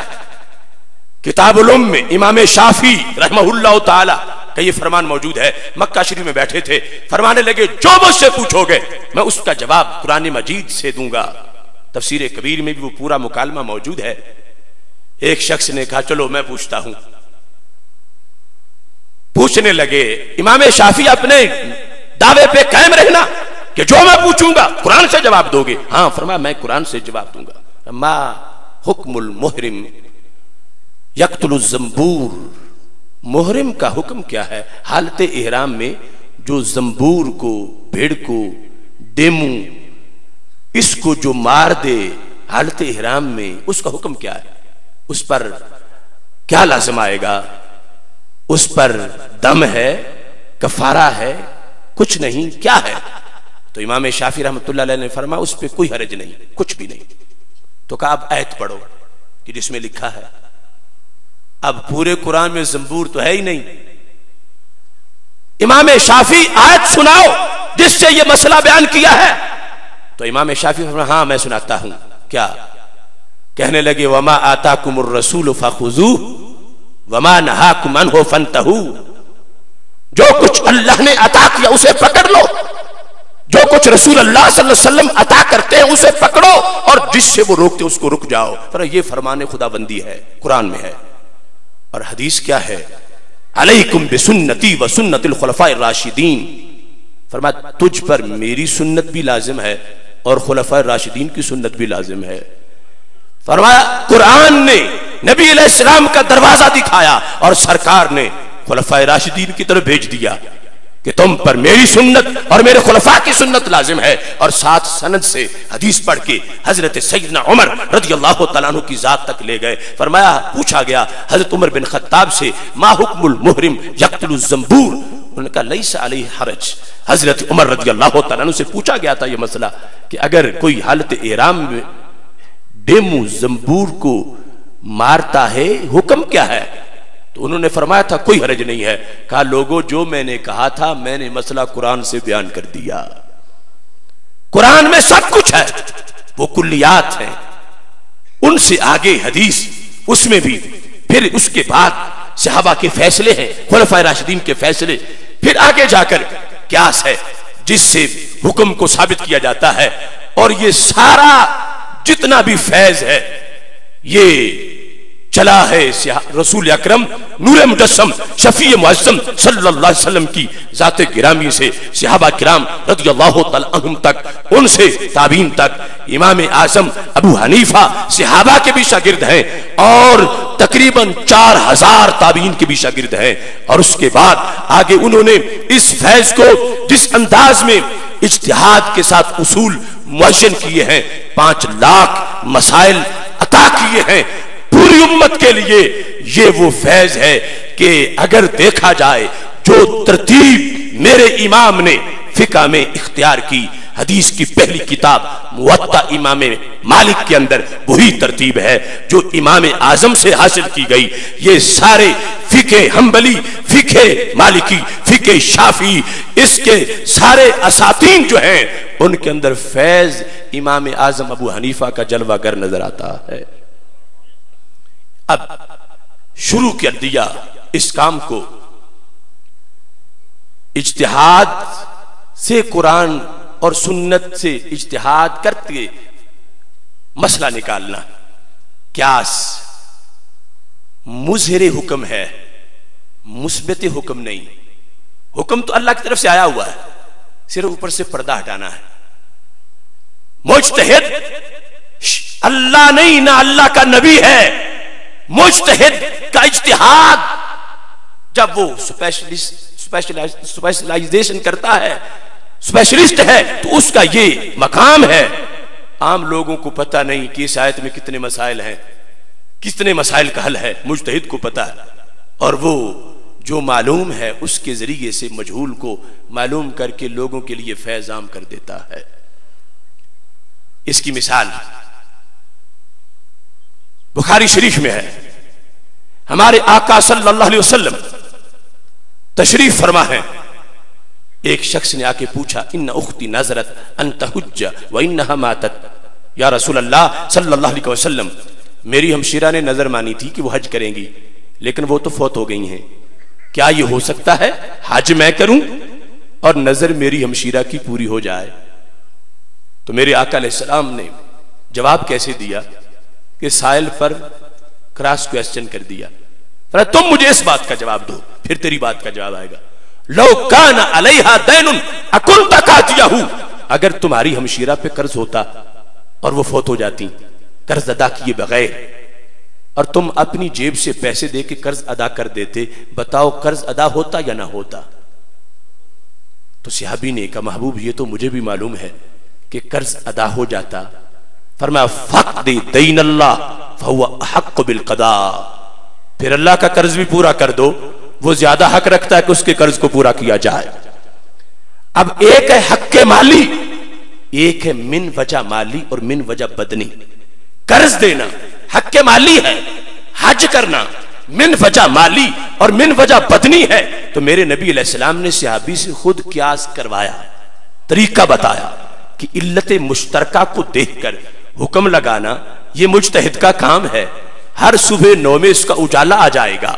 کتاب الام میں امام شافعی رحمہ اللہ تعالی کا یہ فرمان موجود ہے. مکہ شریف میں بیٹھے تھے, فرمانے لگے جو مجھ سے پوچھو گے میں اس کا جواب قرآن مجید سے دوں گا. تفسیر کبیر میں بھی وہ پورا مکالمہ موجود ہے. ایک شخص نے کہا چلو میں پوچھتا ہوں. پوچھنے لگے. امام شافعی اپنے دعوے پہ قائم رہنا کہ جو میں پوچھوں گا قرآن سے جواب دو گے. ہاں فرمایا میں قرآن سے جواب دوں گا. ما حکم المحرم یقتل الزنبور. محرم کا حکم کیا ہے؟ حالت احرام میں جو زنبور کو, بھیڑ کو, ڈیمو, اس کو جو مار دے حالت احرام میں, اس کا حکم کیا ہے؟ اس پر کیا لازم آئے گا؟ اس پر دم ہے, کفارہ ہے, کچھ نہیں, کیا ہے؟ تو امام شافعی رحمۃ اللہ علیہ نے فرمایا اس پہ کوئی حرج نہیں, کچھ بھی نہیں. تو کہا اب آیت پڑھو کہ جس میں لکھا ہے. اب پورے قرآن میں زنبور تو ہے ہی نہیں. امام شافعی آیت سناؤ جس سے یہ مسئلہ بیان کیا ہے. تو امام شافعی فرمایا ہاں میں سناتا ہوں. کیا کہنے لگے؟ وما آتاکم الرسول فخذوہ وما نہاکم عنہ فانتہوا. جو کچھ اللہ نے عطا کیا اسے پکڑ لو, جو کچھ رسول اللہ صلی اللہ علیہ وسلم عطا کرتے ہیں اسے پکڑو اور جس سے وہ روکتے اس کو رک جاؤ. پر یہ فرمان خدا بندی ہے, قرآن میں ہے. اور حدیث کیا ہے؟ علیکم بسنتی و سنت الخلفاء الراشدین. فرمایا تجھ پر میری سنت بھی لازم ہے اور خلفاء الراشدین کی سنت بھی لازم ہے. فرمایا قرآن نے نبی علیہ السلام کا دروازہ دکھایا اور سرکار نے خلفاء راشدین کی طرف بھیج دیا کہ تم پر میری سنت اور میرے خلفاء کی سنت لازم ہے. اور ساتھ سند سے حدیث پڑھ کے حضرت سیدنا عمر رضی اللہ تعالیٰ عنہ کی ذات تک لے گئے. فرمایا پوچھا گیا حضرت عمر بن خطاب سے ما حکم المحرم یقتل الزنبور. انہوں نے کہا لیس علیہ حرج. حضرت عمر رضی اللہ تعالیٰ عنہ سے پوچھا گیا تھا یہ مسئلہ کہ اگر کوئی حالت احرام میں ڈیمو زنبور کو مارتا ہے، حکم کیا ہے؟ تو انہوں نے فرمایا تھا کوئی حرج نہیں ہے. کہا لوگوں جو میں نے کہا تھا میں نے مسئلہ قرآن سے بیان کر دیا. قرآن میں سب کچھ ہے، وہ کلیات ہیں، ان سے آگے حدیث، اس میں بھی پھر اس کے بعد صحابہ کے فیصلے ہیں، خلفائے راشدین کے فیصلے، پھر آگے جا کر قیاس ہے جس سے حکم کو ثابت کیا جاتا ہے. اور یہ سارا جتنا بھی فیض ہے یہ چلا ہے رسول اکرم نور مجسم شفیع معظم صلی اللہ علیہ وسلم کی ذات گرامی سے صحابہ کرام رضی اللہ تعالی عنہم تک، ان سے تابعین تک. امام اعظم ابو حنیفہ صحابہ کے بھی شاگرد ہیں اور تقریباً 4000 تابعین کے بھی شاگرد ہیں. اور اس کے بعد آگے انہوں نے اس فیض کو جس انداز میں اجتہاد کے ساتھ اصول معین کیے ہیں، 5 لاکھ مسائل عطا کیے ہیں پوری امت کے لیے. یہ وہ فیض ہے کہ اگر دیکھا جائے جو ترتیب میرے امام نے فقہ میں اختیار کی، حدیث کی پہلی کتاب موطا امام مالک کے اندر وہی ترتیب ہے جو امام اعظم سے حاصل کی گئی. یہ سارے فقہ حنبلی، فقہ مالکی، فقہ شافعی، اس کے سارے اساتین جو ہیں ان کے اندر فیض امام اعظم ابو حنیفہ کا جلوہ گر نظر آتا ہے. اب شروع کر دیا اس کام کو، اجتہاد سے قرآن اور سنت سے اجتہاد کرتے مسئلہ نکالنا. قیاس مظہر حکم ہے، مثبت حکم نہیں. حکم تو اللہ کی طرف سے آیا ہوا ہے، صرف اوپر سے پردہ ہٹانا ہے. مجتہد اللہ نہیں، نہ اللہ کا نبی ہے. مجتہد کا اجتہاد جب وہ اسپیشلائزیشن کرتا ہے، اسپیشلسٹ ہے، تو اس کا یہ مقام ہے. عام لوگوں کو پتہ نہیں کہ اس آیت میں کتنے مسائل ہیں، کتنے مسائل کا حل ہے. مجتہد کو پتہ ہے، اور وہ جو معلوم ہے اس کے ذریعے سے مجہول کو معلوم کر کے لوگوں کے لیے فیض عام کر دیتا ہے. اس کی مثال بخاری شریف میں ہے. ہمارے آقا صلی اللہ علیہ وسلم تشریف فرما ہے. ایک شخص نے آ کے پوچھا ان اختی نظرت ان تحج وانها ماتت. یا رسول اللہ صلی اللہ علیہ وسلم، میری ہمشیرہ نے نظر مانی تھی کہ وہ حج کریں گی لیکن وہ تو فوت ہو گئی ہیں، کیا یہ ہو سکتا ہے حج میں کروں اور نظر میری ہمشیرہ کی پوری ہو جائے؟ تو میرے آقا علیہ السلام نے جواب کیسے دیا کہ سائل پر کراس کویسچن کر دیا. تم مجھے اس بات کا جواب دو، پھر تیری بات کا جواب آئے گا. لو کان علیہا دین اکنت قاضیہ، اگر تمہاری ہمشیرہ پہ قرض ہوتا اور وہ فوت ہو جاتی قرض ادا کیے بغیر، اور تم اپنی جیب سے پیسے دے کے قرض ادا کر دیتے، بتاؤ قرض ادا ہوتا یا نہ ہوتا؟ تو صحابی نے کہا محبوب یہ تو مجھے بھی معلوم ہے کہ قرض ادا ہو جاتا. فرمایا فقد دین اللہ فہو احق بالقضاء، پھر اللہ کا قرض بھی پورا کر دو، وہ زیادہ حق رکھتا ہے کہ اس کے قرض کو پورا کیا جائے. اب ایک ہے حق مالی، ایک ہے من وجہ مالی اور من وجہ بدنی. قرض دینا حق مالی ہے، حج کرنا من وجہ مالی اور من وجہ بدنی ہے. تو میرے نبی علیہ السلام نے صحابی سے خود قیاس کروایا، طریقہ بتایا کہ علت مشترکہ کو دیکھ کر حکم لگانا یہ مجتہد کا کام ہے. ہر صبح 9 میں اس کا اجالا آ جائے گا.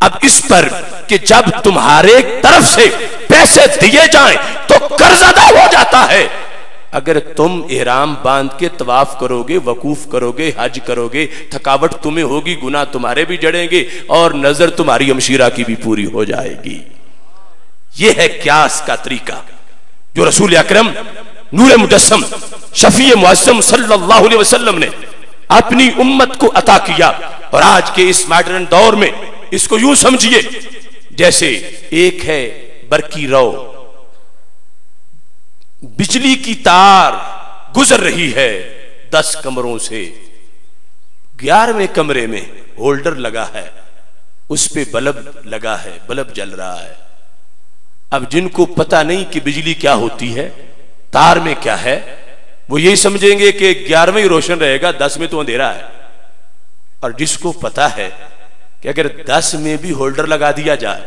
اب اس پر کہ جب تمہارے طرف سے پیسے دیے جائیں تو قرض ادا ہو جاتا ہے. اگر تم احرام باندھ کے طواف کرو گے، وقوف کرو گے، حج کرو گے، تھکاوٹ تمہیں ہوگی، گناہ تمہارے بھی جڑیں گے اور نظر تمہاری ہمشیرہ کی بھی پوری ہو جائے گی. یہ ہے قیاس کا طریقہ جو رسول اکرم نور مجسم شفیع معظم صلی اللہ علیہ وسلم نے اپنی امت کو عطا کیا. اور آج کے اس ماڈرن دور میں اس کو یوں سمجھیے جیسے ایک ہے برقی رو، بجلی کی تار گزر رہی ہے 10 کمروں سے، 11ویں کمرے میں ہولڈر لگا ہے، اس پہ بلب لگا ہے، بلب جل رہا ہے. اب جن کو پتہ نہیں کہ بجلی کیا ہوتی ہے، تار میں کیا ہے، وہ یہی سمجھیں گے کہ 11ویں روشن رہے گا، 10 میں تو اندھیرا ہے. اور جس کو پتا ہے کہ اگر 10 میں بھی ہولڈر لگا دیا جائے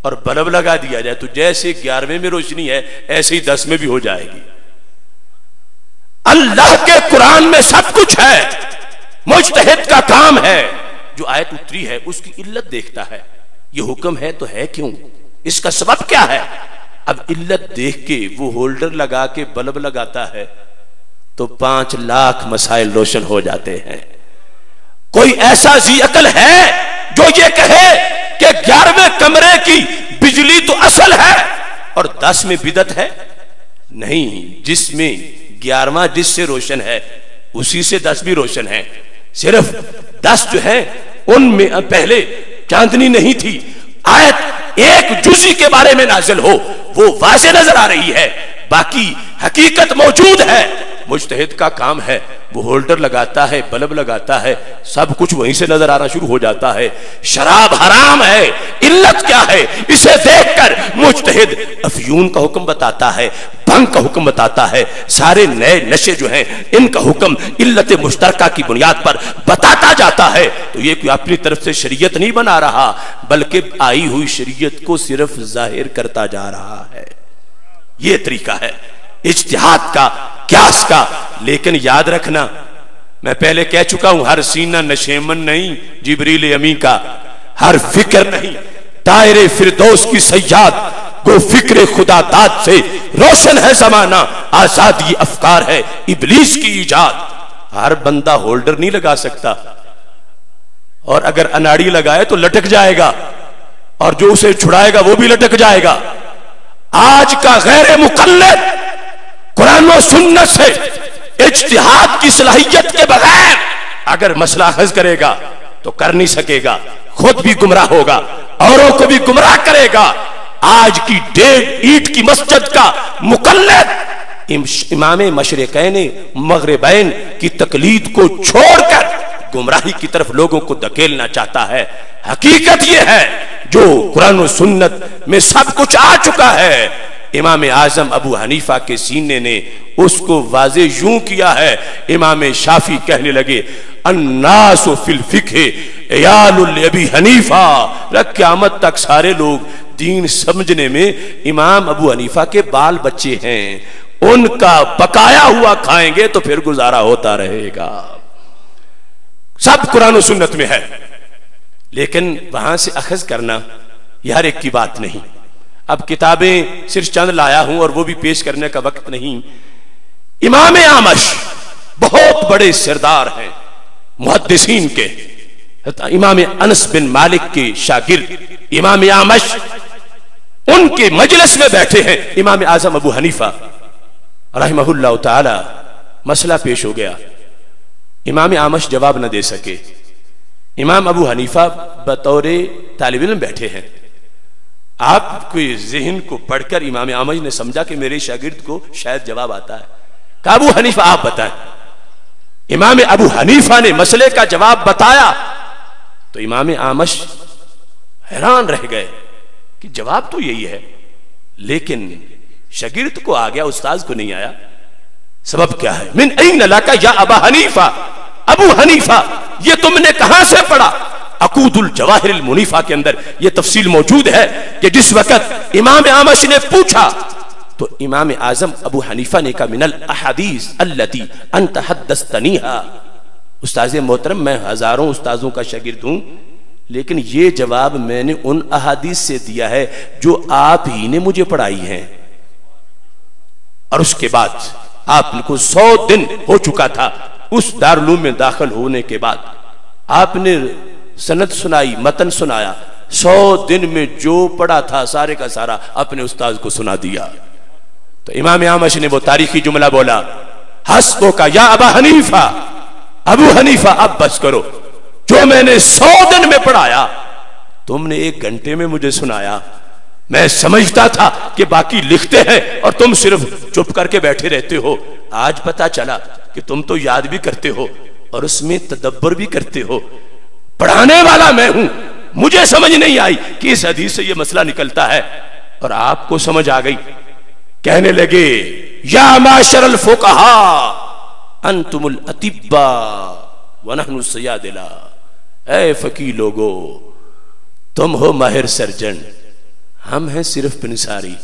اور بلب لگا دیا جائے تو جیسے 11ویں میں روشنی ہے ایسے ہی 10 میں بھی ہو جائے گی. اللہ کے قرآن میں سب کچھ ہے، مجتہد کا کام ہے. جو آیت اتری ہے اس کی علت دیکھتا ہے، یہ حکم ہے تو ہے کیوں، اس کا سبب کیا ہے. اب علت دیکھ کے وہ ہولڈر لگا کے بلب لگاتا ہے تو 5 لاکھ مسائل روشن ہو جاتے ہیں. کوئی ایسا ذی عقل ہے جو یہ کہے کہ 11ویں کمرے کی بجلی تو اصل ہے اور 10 میں بدعت ہے؟ نہیں، جس میں 11واں جس سے روشن ہے اسی سے 10 بھی روشن ہے. صرف 10 جو ہے ان میں پہلے چاندنی نہیں تھی. آیت ایک جزئی کے بارے میں نازل ہو وہ واضح نظر آ رہی ہے، باقی حقیقت موجود ہے. مجتہد کا کام ہے، وہ ہولڈر لگاتا ہے، بلب لگاتا ہے، سب کچھ وہیں سے نظر آنا شروع ہو جاتا ہے. شراب حرام ہے، علت کیا ہے؟ اسے دیکھ کر مجتہد افیون کا حکم بتاتا ہے، بھنگ کا حکم بتاتا ہے، سارے نئے نشے جو ہیں ان کا حکم علت مشترکہ کی بنیاد پر بتاتا جاتا ہے. تو یہ کوئی اپنی طرف سے شریعت نہیں بنا رہا بلکہ آئی ہوئی شریعت کو صرف ظاہر کرتا جا رہا ہے. یہ طریقہ ہے اجتہاد کا، قیاس کا. لیکن یاد رکھنا، میں پہلے کہہ چکا ہوں، ہر سینہ نشیمن نہیں جبریل امی کا، ہر فکر نہیں دائرے فردوس کی سیاد کو فکر خدا داد سے روشن ہے زمانہ. آزادی افکار ہے ابلیس کی ایجاد. ہر بندہ ہولڈر نہیں لگا سکتا، اور اگر اناڑی لگائے تو لٹک جائے گا، اور جو اسے چھڑائے گا وہ بھی لٹک جائے گا. آج کا غیر مقلد قرآن و سنت سے اجتہاد کی صلاحیت کے بغیر اگر مسئلہ حل کرے گا تو کر نہیں سکے گا، خود بھی گمراہ ہوگا، اوروں کو بھی گمراہ کرے گا. آج کی 1.5 اینٹ کی مسجد کا مقلد امام مشرقین مغربین کی تقلید کو چھوڑ کر گمراہی کی طرف لوگوں کو دھکیلنا چاہتا ہے. حقیقت یہ ہے جو قرآن و سنت میں سب کچھ آ چکا ہے. امام اعظم ابو حنیفہ کے سینے نے اس کو واضح یوں کیا ہے. امام شافعی کہنے لگے الناس فی الفقہ عیال ابی حنیفہ. قیامت تک سارے لوگ دین سمجھنے میں امام ابو حنیفہ کے بال بچے ہیں، ان کا بقایا ہوا کھائیں گے تو پھر گزارا ہوتا رہے گا. سب قرآن و سنت میں ہے، لیکن وہاں سے اخذ کرنا یہ ہر ایک کی بات نہیں. اب کتابیں صرف چند لایا ہوں اور وہ بھی پیش کرنے کا وقت نہیں. امام اعمش بہت بڑے سردار ہیں محدثین کے. امام انس بن مالک کے شاگرد امام اعمش ان کے مجلس میں بیٹھے ہیں امام اعظم ابو حنیفہ رحمہ اللہ تعالی. مسئلہ پیش ہو گیا، امام اعمش جواب نہ دے سکے. امام ابو حنیفہ بطور طالب علم بیٹھے ہیں. آپ کے ذہن کو پڑھ کر امام اعمش نے سمجھا کہ میرے شاگرد کو شاید جواب آتا ہے. کہ ابو حنیفہ آپ بتائیں. امام ابو حنیفہ نے مسئلے کا جواب بتایا تو امام اعمش حیران رہ گئے کہ جواب تو یہی ہے، لیکن شاگرد کو آ گیا، استاذ کو نہیں آیا. سبب کیا ہے؟ من این لک یا ابا حنیفہ، ابو حنیفہ یہ تم نے کہاں سے پڑھا؟ عقود الجواہر المنیفہ کے اندر یہ تفصیل موجود ہے کہ جس وقت امام اعمش نے پوچھا تو امام اعظم ابو حنیفہ نے کہا من الاحادیث التي انت حدثتنیھا. استاذ محترم، میں ہزاروں استاذوں کا شاگرد ہوں، لیکن یہ جواب میں نے ان احادیث سے دیا ہے جو آپ ہی نے مجھے پڑھائی ہیں. اور اس کے بعد آپ کو 100 دن ہو چکا تھا اس دارالعلوم میں داخل ہونے کے بعد. آپ نے سند سنائی، متن سنایا، 100 دن میں جو پڑھا تھا سارے کا سارا اپنے استاذ کو سنا دیا. تو امام اعمش نے وہ تاریخی جملہ بولا حسبو کا یا ابا حنیفہ، ابو حنیفہ اب بس کرو، جو میں نے 100 دن میں پڑھایا تم نے 1 گھنٹے میں مجھے سنایا. میں سمجھتا تھا کہ باقی لکھتے ہیں اور تم صرف چپ کر کے بیٹھے رہتے ہو. آج پتا چلا کہ تم تو یاد بھی کرتے ہو اور اس میں تدبر بھی کرتے ہو. پڑھانے والا میں ہوں، مجھے سمجھ نہیں آئی کہ اس حدیث سے یہ مسئلہ نکلتا ہے، اور آپ کو سمجھ آ گئی. کہنے لگے یا معاشر الفقہاء انتم الاطباء ونحن الصیادلہ. اے فقی لوگو تم ہو ماہر سرجن، ہم ہیں صرف پنساری۔